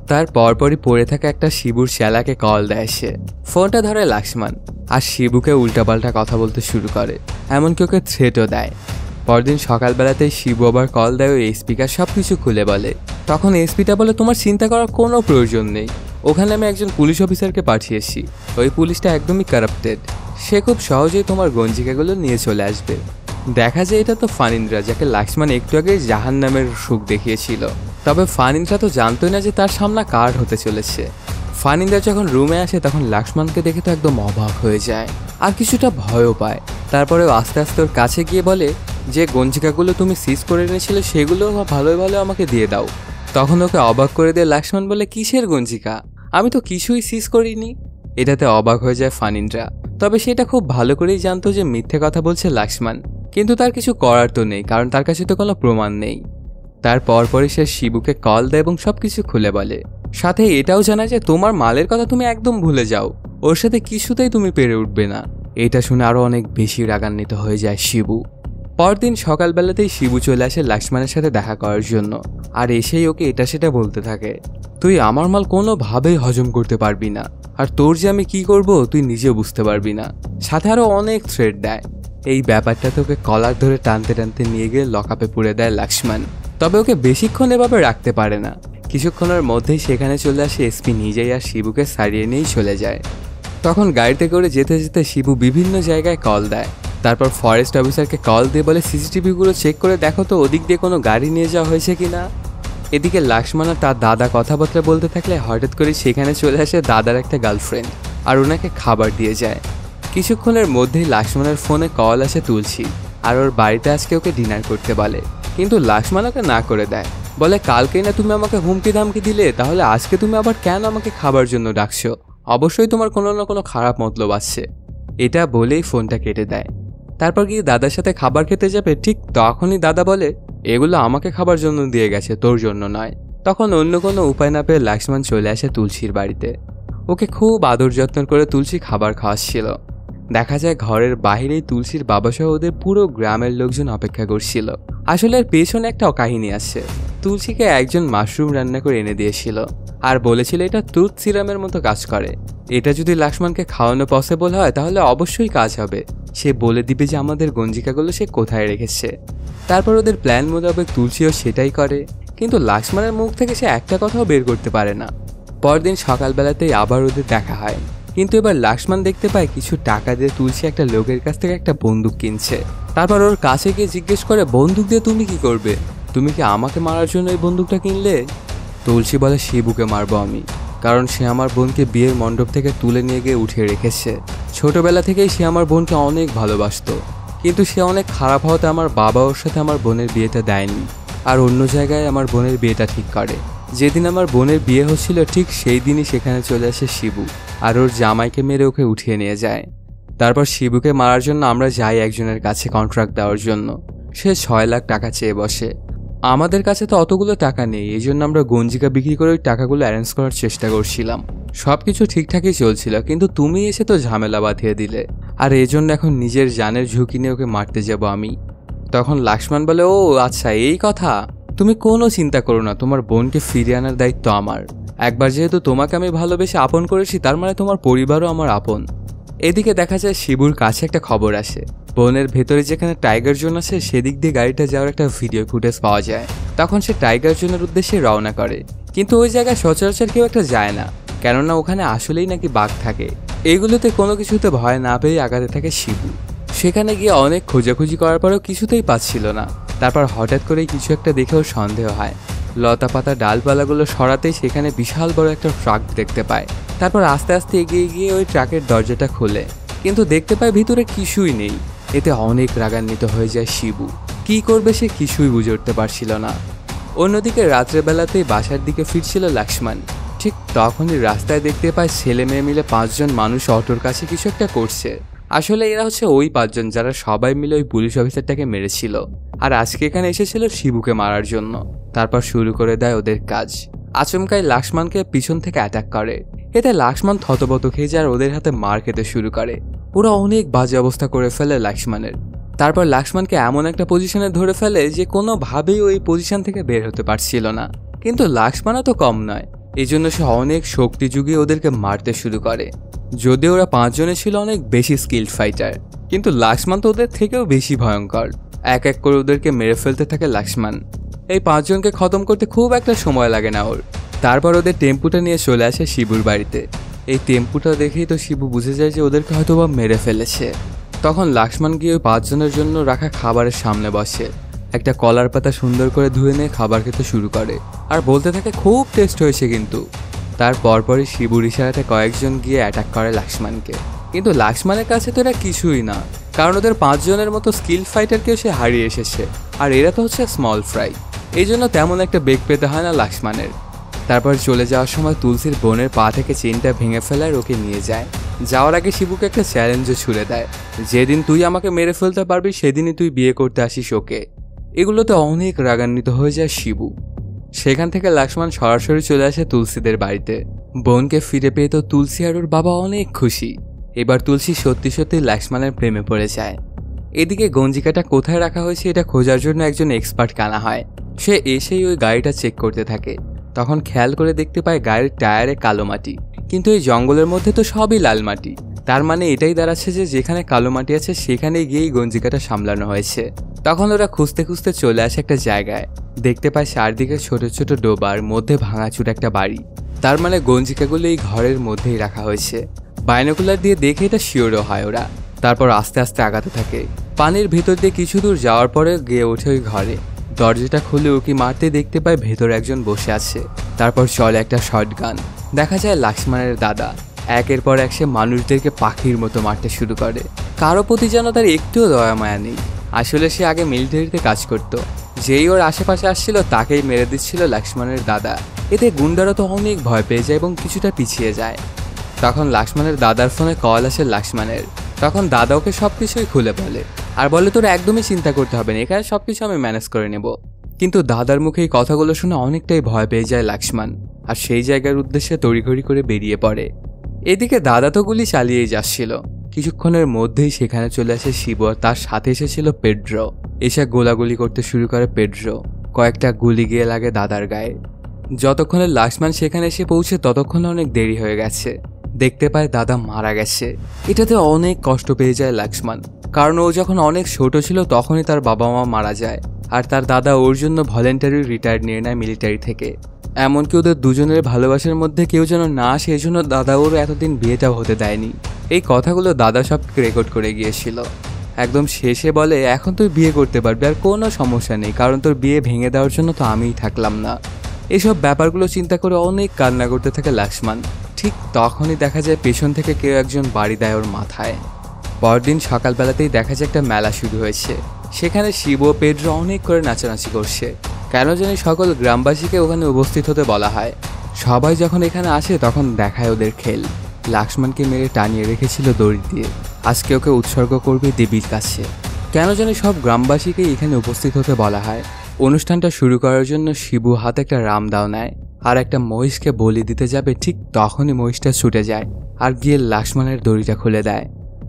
তার পরপরই পড়ে থাকা একটা শিবুর শ্যালাকে কল দেয় সে। ফোনটা ধরে লক্ষ্মণ আর শিবুকে উল্টাপাল্টা কথা বলতে শুরু করে, এমনকি ওকে থ্রেটও দেয়। পরদিন সকালবেলাতেই শিবু আবার কল দেয় ওই এসপিকে সব কিছু খুলে বলে। তখন এসপিটা বলে, তোমার চিন্তা করার কোনো প্রয়োজন নেই, ওখানে আমি একজন পুলিশ অফিসারকে পাঠিয়েছি, ওই পুলিশটা একদমই কারাপ্টেড, সে খুব সহজেই তোমার গঞ্জিকাগুলো নিয়ে চলে আসবে। দেখা যায় এটা তো ফানিন্দ্রা, যাকে লক্ষ্মণ একটু আগে জাহান্নামের সুখ দেখিয়েছিল। তবে ফানিন্দ্রা তো জানতোই না যে তার সামনে কার্ড হতে চলেছে। ফানিন্দ্রা যখন রুমে আসে তখন লক্ষ্মণকে দেখে তো একদম অবাক হয়ে যায় আর কিছুটা ভয়ও পায়। তারপরেও আস্তে আস্তে ওর কাছে গিয়ে বলে যে গঞ্জিকাগুলো তুমি সিজ করে এনেছিলে সেগুলো ভালোই ভালো আমাকে দিয়ে দাও। তখন ওকে অবাক করে দিয়ে লক্ষ্মণ বলে, কিসের গঞ্জিকা, আমি তো কিছুই সিজ করিনি। এটাতে অবাক হয়ে যায় ফানিন্দ্রা। তবে সেটা খুব ভালো করেই জানতো যে মিথ্যে কথা বলছে লক্ষ্মণ, কিন্তু তার কিছু করার তো নেই, কারণ তার কাছে তো কোনো প্রমাণ নেই। তার পরপরই সে শিবুকে কল দেয় এবং সবকিছু খুলে বলে। সাথে এটাও জানায় যে তোমার মালের কথা তুমি একদম ভুলে যাও, ওর সাথে কিছুতেই তুমি পেরে উঠবে না। এটা শুনে আরো অনেক বেশি রাগান্বিত হয়ে যায় শিবু। পরদিন সকালবেলাতেই শিবু চলে আসে লক্ষ্মণের সাথে দেখা করার জন্য, আর এসেই ওকে এটা সেটা বলতে থাকে, তুই আমার মাল কোনোভাবেই হজম করতে পারবি না, আর তোর যে আমি কি করব তুই নিজে বুঝতে পারবি না। সাথে আরো অনেক থ্রেট দেয়। এই ব্যাপারটা তোকে কলার ধরে টানতে টানতে নিয়ে গিয়ে লকআপে পুরে দেয় লক্ষ্মণ। তবে ওকে বেশিক্ষণ এভাবে রাখতে পারে না, কিছুক্ষণের মধ্যেই সেখানে চলে আসে এসপি নিজেই আর শিবুকে সারিয়ে নিয়েই চলে যায়। তখন গাড়িতে করে যেতে যেতে শিবু বিভিন্ন জায়গায় কল দেয়। তারপর ফরেস্ট অফিসারকে কল দিয়ে বলে, সিসিটিভিগুলো চেক করে দেখো তো ওদিক দিয়ে কোনো গাড়ি নিয়ে যাওয়া হয়েছে কিনা। এদিকে লক্ষ্মণ আর তার দাদা কথাবার্তা বলতে থাকলে হঠাৎ করে সেখানে চলে আসে দাদার একটা গার্লফ্রেন্ড আর ওনাকে খাবার দিয়ে যায়। কিছুক্ষণের মধ্যেই লক্ষ্মণের ফোনে কল আসে তুলসী আর ওর বাড়িতে আজকে ওকে ডিনার করতে বলে, কিন্তু লক্ষ্মণ ওকে না করে দেয়, বলে কালকেই না তুমি আমাকে হুমকি ধামকি দিলে, তাহলে আজকে তুমি আবার কেন আমাকে খাবার জন্য ডাকছো, অবশ্যই তোমার কোনো না কোনো খারাপ মতলব আছে। এটা বলেই ফোনটা কেটে দেয়। তারপর গিয়ে দাদার সাথে খাবার খেতে যাবে, ঠিক তখনই দাদা বলে, এগুলো আমাকে খাবার জন্য দিয়ে গেছে, তোর জন্য নয়। তখন অন্য কোনো উপায় না পেয়ে লক্ষ্মণ চলে আসে তুলসীর বাড়িতে। ওকে খুব আদর যত্ন করে তুলসী খাবার খাওয়াচ্ছিল। দেখা যায় ঘরের বাহিরেই তুলসীর বাবাসহ ওদের পুরো গ্রামের লোকজন অপেক্ষা করছিল। আসলে এর পেছনে একটা কাহিনী আছে। তুলসীকে একজন মাশরুম রান্না করে এনে দিয়েছিল আর বলেছিল এটা টুথ সিরামের মতো কাজ করে, এটা যদি লক্ষ্মণকে খাওয়ানো পসিবল হয় তাহলে অবশ্যই কাজ হবে। সে বলে দিবে যে আমাদের গঞ্জিকাগুলো সে কোথায় রেখেছে। তারপর ওদের প্ল্যান মোতাবেক তুলসীও সেটাই করে, কিন্তু লক্ষ্মণের মুখ থেকে সে একটা কথাও বের করতে পারে না। পরদিন সকালবেলাতেই আবার ওদের দেখা হয়, কিন্তু এবার লক্ষ্মণ দেখতে পায় কিছু টাকা দিয়ে তুলসী একটা লোকের কাছ থেকে একটা বন্দুক কিনছে। তারপর ওর কাছে গিয়ে জিজ্ঞেস করে, বন্দুক দিয়ে তুমি কি করবে, তুমি কি আমাকে মারার জন্য এই বন্দুকটা কিনলে? তুলসী বলে, শিবুকে মারবো আমি, কারণ সে আমার বোনকে বিয়ের মণ্ডপ থেকে তুলে নিয়ে গিয়ে উঠিয়ে রেখেছে। ছোটবেলা থেকেই সে আমার বোনকে অনেক ভালোবাসতো, কিন্তু সে অনেক খারাপ হওয়াতে আমার বাবা ওর সাথে আমার বোনের বিয়েটা দেয়নি আর অন্য জায়গায় আমার বোনের বিয়েটা ঠিক করে। যেদিন আমার বোনের বিয়ে হচ্ছিল ঠিক সেই দিনই সেখানে চলে আসে শিবু আর ওর জামাইকে মেরে ওকে উঠিয়ে নিয়ে যায়। তারপর শিবুকে মারার জন্য আমরা যাই একজনের কাছে কন্ট্রাক্ট দেওয়ার জন্য। সে 6 লাখ টাকা চেয়ে বসে। আমাদের কাছে তো অতগুলো টাকা নেই, এই জন্য আমরা গঞ্জিকা বিক্রি করে ওই টাকাগুলো অ্যারেঞ্জ করার চেষ্টা করছিলাম। সবকিছু ঠিকঠাকই চলছিল, কিন্তু তুমি এসে তো ঝামেলা বাঁধিয়ে দিলে, আর এই জন্য এখন নিজের জানের ঝুঁকি নিয়ে ওকে মারতে যাব আমি। তখন লক্ষ্মণ বলে, ও আচ্ছা এই কথা, তুমি কোনো চিন্তা করো না, তোমার বোনকে ফিরিয়ে আনার দায়িত্ব আমার। একবার যেহেতু তোমাকে আমি ভালোবেসে আপন করেছি, তার মানে তোমার পরিবারও আমার আপন। এদিকে দেখা যায় শিবুর কাছে একটা খবর আসে, বনের ভেতরে যেখানে টাইগার জোন আছে সেদিক দিয়ে গাড়িটা যাওয়ার একটা ভিডিও ফুটেজ পাওয়া যায়। তখন সে টাইগার জোনের উদ্দেশ্যে রওনা করে, কিন্তু ওই জায়গায় সচরাচর কেউ একটা যায় না, কেননা ওখানে আসলেই নাকি বাঘ থাকে। এইগুলোতে কোনো কিছুতে ভয় না পেয়ে আগাতে থাকে শিবু। সেখানে গিয়ে অনেক খোঁজাখুঁজি করার পরেও কিছুতেই পাচ্ছিল না। তারপর হঠাৎ করেই কিছু একটা দেখেও সন্দেহ হয়। লতা পাতা ডালপালাগুলো সরাতেই সেখানে বিশাল বড় একটা ট্রাক দেখতে পায়। তারপর আস্তে আস্তে এগিয়ে গিয়ে ওই ট্রাকের দরজাটা খোলে, কিন্তু দেখতে পায় ভিতরে কিছুই নেই। এতে অনেক রাগান্বিত হয়ে যায় শিবু। কি করবে সে কিছুই বুঝে উঠতে পারছিল না। অন্যদিকে রাত্রেবেলাতেই বাসার দিকে ফিরছিল লক্ষ্মণ। ঠিক তখনই রাস্তায় দেখতে পায় ছেলে মেয়ে মিলে 5 জন মানুষ অটোর কাছে কিছু একটা করছে। আসলে এরা হচ্ছে ওই 5 জন যারা সবাই মিলে ওই পুলিশ অফিসারটাকে মেরেছিল, আর আজকে এখানে এসেছিল শিবুকে মারার জন্য। তারপর শুরু করে দেয় ওদের কাজ। আচমকাই লাক্সমানকে পিছন থেকে অ্যাটাক করে। এতে লাক্সমান থতবত খেয়ে যায় আর ওদের হাতে মার খেতে শুরু করে। ওরা অনেক বাজে অবস্থা করে ফেলে লাক্সমানের। তারপর লাক্সমানকে এমন একটা পজিশনে ধরে ফেলে যে কোনোভাবেই ওই পজিশন থেকে বের হতে পারছিল না। কিন্তু লাক্সমানও তো কম নয়, এই জন্য সে অনেক শক্তি যুগিয়ে ওদেরকে মারতে শুরু করে। যদিও ওরা 5 জনে ছিল অনেক বেশি স্কিল্ড ফাইটার, কিন্তু লাক্সমান তো ওদের থেকেও বেশি ভয়ঙ্কর। এক এক করে ওদেরকে মেরে ফেলতে থাকে লাক্সমান। এই 5 জনকে খতম করতে খুব একটা সময় লাগে না ওর। তারপর ওদের টেম্পুটা নিয়ে চলে আসে শিবুর বাড়িতে। এই টেম্পুটা দেখেই তো শিবু বুঝে যায় যে ওদেরকে হয়তো বা মেরে ফেলেছে। তখন লাক্সমান গিয়ে ওই 5 জনের জন্য রাখা খাবারের সামনে বসে। একটা কলার পাতা সুন্দর করে ধুয়ে নিয়ে খাবার খেতে শুরু করে আর বলতে থাকে খুব টেস্ট হয়েছে। কিন্তু তার পরপরই শিবুর ইশারাতে কয়েকজন গিয়ে অ্যাটাক করে লাক্সমানকে। কিন্তু লাক্সমানের কাছে তো এরা কিছুই না, কারণ ওদের 5 জনের মতো স্কিল ফাইটারকেও সে হারিয়ে এসেছে, আর এরা তো হচ্ছে স্মল ফ্রাই। এই জন্য তেমন একটা বেগ পেতে হয় না লাক্সমানের। তারপর চলে যাওয়ার সময় তুলসীর বোনের পা থেকে চেনটা ভেঙে ফেলার ওকে নিয়ে যায়। যাওয়ার আগে শিবুকে একটা চ্যালেঞ্জও ছুড়ে দেয়, যেদিন তুই আমাকে মেরে ফেলতে পারবি সেদিনই তুই বিয়ে করতে আসিস ওকে। এগুলোতে অনেক রাগান্বিত হয়ে যায় শিবু। সেখান থেকে লাক্সমান সরাসরি চলে আসে তুলসীদের বাড়িতে। বোনকে ফিরে পেয়ে তো তুলসী আর ওর বাবা অনেক খুশি। এবার তুলসী সত্যি সত্যি লাক্সমানের প্রেমে পড়ে যায়। এদিকে গঞ্জিকাটা কোথায় রাখা হয়েছে এটা খোঁজার জন্য একজন এক্সপার্ট আনা হয়। সে এসেই ওই গাড়িটা চেক করতে থাকে। তখন খেয়াল করে দেখতে পায় গাড়ির টায়ারে কালো মাটি, কিন্তু এই জঙ্গলের মধ্যে তো সবই লাল মাটি। তার মানে এটাই দাঁড়াচ্ছে যে যেখানে কালো মাটি আছে সেখানে গিয়েই গঞ্জিকাটা সামলানো হয়েছে। তখন ওরা খুঁজতে খুঁজতে চলে আসে একটা জায়গায়। দেখতে পায় চারদিকে ছোট ছোট ডোবার মধ্যে ভাঙাচুর একটা বাড়ি। তার মানে গঞ্জিকাগুলো এই ঘরের মধ্যেই রাখা হয়েছে। বাইনোকুলার দিয়ে দেখে এটা শিওরও হয় ওরা। তারপর আস্তে আস্তে আগাতে থাকে। পানির ভেতর দিয়ে কিছু দূর যাওয়ার পরে গিয়ে ওঠে ওই ঘরে। দরজাটা খুলে উকি মারতে দেখতে পায় ভেতরে একজন বসে আছে। তারপর চলে একটা শটগান। দেখা যায় লাক্সমানের দাদা একের পর এক সে মানুষদেরকে পাখির মতো মারতে শুরু করে। কারো প্রতি যেন তার একটুও দয়া মায়া নেই। আসলে সে আগে মিলিটারিতে কাজ করত। যেই ওর আশেপাশে আসছিল তাকেই মেরে দিচ্ছিল লাক্সমানের দাদা। এতে গুন্ডারা তো অনেক ভয় পেয়ে যায় এবং কিছুটা পিছিয়ে যায়। তখন লাক্সমানের দাদার ফোনে কল আসে লাক্সমানের। তখন দাদা ওকে সবকিছুই খুলে বলে আর বলে তোর একদমই চিন্তা করতে হবে না, এখানে সবকিছু আমি ম্যানেজ করে নেব। কিন্তু দাদার মুখে এই কথাগুলো শুনে অনেকটাই ভয় পেয়ে যায় লাক্সমান, আর সেই জায়গার উদ্দেশ্যে তড়িঘড়ি করে বেরিয়ে পড়ে। এদিকে দাদা তো গুলি চালিয়েই যাচ্ছিল। কিছুক্ষণের মধ্যেই সেখানে চলে আসে শিবু আর তার সাথে এসেছিল পেড্রো। এসে গোলাগুলি করতে শুরু করে পেড্রো। কয়েকটা গুলি গিয়ে লাগে দাদার গায়ে। যতক্ষণে লাক্সমান সেখানে এসে পৌঁছে ততক্ষণে অনেক দেরি হয়ে গেছে। দেখতে পায় দাদা মারা গেছে। এটাতে অনেক কষ্ট পেয়ে যায় লাক্সমান, কারণ ও যখন অনেক ছোট ছিল তখনই তার বাবা মা মারা যায়, আর তার দাদা ওর জন্য ভলেন্টারি রিটায়ার নিয়ে নেয় মিলিটারি থেকে। এমনকি ওদের দুজনের ভালোবাসার মধ্যে কেউ যেন না আসে, এই জন্য দাদা ওর এতদিন বিয়েটাও হতে দেয়নি। এই কথাগুলো দাদা সব রেকর্ড করে গিয়েছিল। একদম শেষে বলে এখন তুই বিয়ে করতে পারবি আর কোনো সমস্যা নেই, কারণ তোর বিয়ে ভেঙে দেওয়ার জন্য তো আমিই থাকলাম না। এইসব ব্যাপারগুলো চিন্তা করে অনেক কান্না করতে থাকে লাক্সমান। ঠিক তখনই দেখা যায় পেছন থেকে কেউ একজন বাড়ি দেয় ওর মাথায়। পরদিন সকালবেলাতেই দেখা যায় একটা মেলা শুরু হয়েছে। সেখানে শিব ও পেড্রো অনেক করে নাচানাচি করছে। কেন জানি সকল গ্রামবাসীকে ওখানে উপস্থিত হতে বলা হয়। সবাই যখন এখানে আসে তখন দেখায় ওদের খেল। লাক্সমানকে মেরে টানিয়ে রেখেছিল দড়ি দিয়ে। আজকে ওকে উৎসর্গ করবে দেবীর কাছে। কেন জানি সব গ্রামবাসীকে এখানে উপস্থিত হতে বলা হয়। অনুষ্ঠানটা শুরু করার জন্য শিবু হাতে একটা রামদাও নেয় আর একটা মহিষকে বলি দিতে যাবে। ঠিক তখনই মহিষটা ছুটে যায় আর গিয়ে লাক্সমানের দড়িটা খুলে দেয়।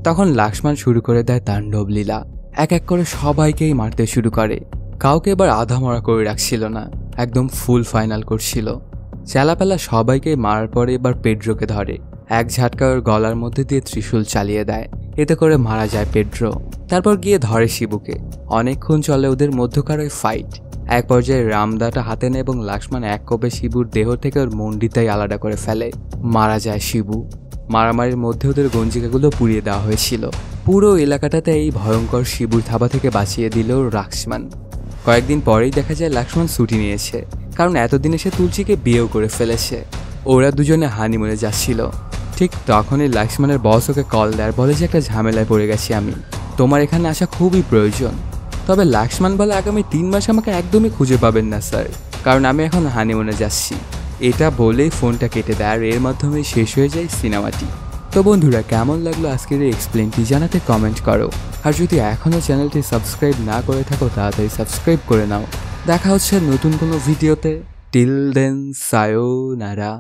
তখন লাক্সমান শুরু করে দেয় তাণ্ডব লীলা। এক এক করে সবাইকেই মারতে শুরু করে। কাউকে এবার আধা মরা করে রাখছিল না, একদম ফুল ফাইনাল করছিল। চেলাপেলা সবাইকে মারার পরে এবার পেড্রোকে ধরে। এক ঝাটকা ওর গলার মধ্যে দিয়ে ত্রিশূল চালিয়ে দেয়। এতে করে মারা যায় পেড্রো। তারপর গিয়ে ধরে শিবুকে। অনেকক্ষণ চলে ওদের মধ্যকার ওই ফাইট। এক পর্যায়ে রামদাটা হাতে নেয় এবং লাক্সমান এক কোপে শিবুর দেহ থেকে ওর মুন্ডিটাই আলাদা করে ফেলে। মারা যায় শিবু। মারামারির মধ্যে ওদের গঞ্জিকাগুলো পুড়িয়ে দেওয়া হয়েছিল। পুরো এলাকাটাতে এই ভয়ঙ্কর শিবুর থাবা থেকে বাঁচিয়ে দিল লাক্সমান। কয়েকদিন পরেই দেখা যায় লাক্সমান ছুটি নিয়েছে, কারণ এতদিনে সে তুলসীকে বিয়েও করে ফেলেছে। ওরা দুজনে হানিমুনে যাচ্ছিল। ঠিক তখনই লাক্সমানের বস ওকে কল দেয়, বলে যে একটা ঝামেলায় পড়ে গেছি আমি, তোমার এখানে আসা খুবই প্রয়োজন। তবে লাক্সমান বলে আগামী 3 মাস আমাকে একদমই খুঁজে পাবেন না স্যার, কারণ আমি এখন হানিমুনে যাচ্ছি। এটা বলেই ফোনটা কেটে দেয় আর এর মাধ্যমে শেষ হয়ে যায় সিনেমাটি। তো বন্ধুরা, কেমন লাগলো আজকের এই এক্সপ্লেনটি জানাতে কমেন্ট করো। আর যদি এখনও চ্যানেলটি সাবস্ক্রাইব না করে থাকো তাড়াতাড়ি সাবস্ক্রাইব করে নাও। দেখা হচ্ছে নতুন কোনো ভিডিওতে। Till then, সায়োনারা।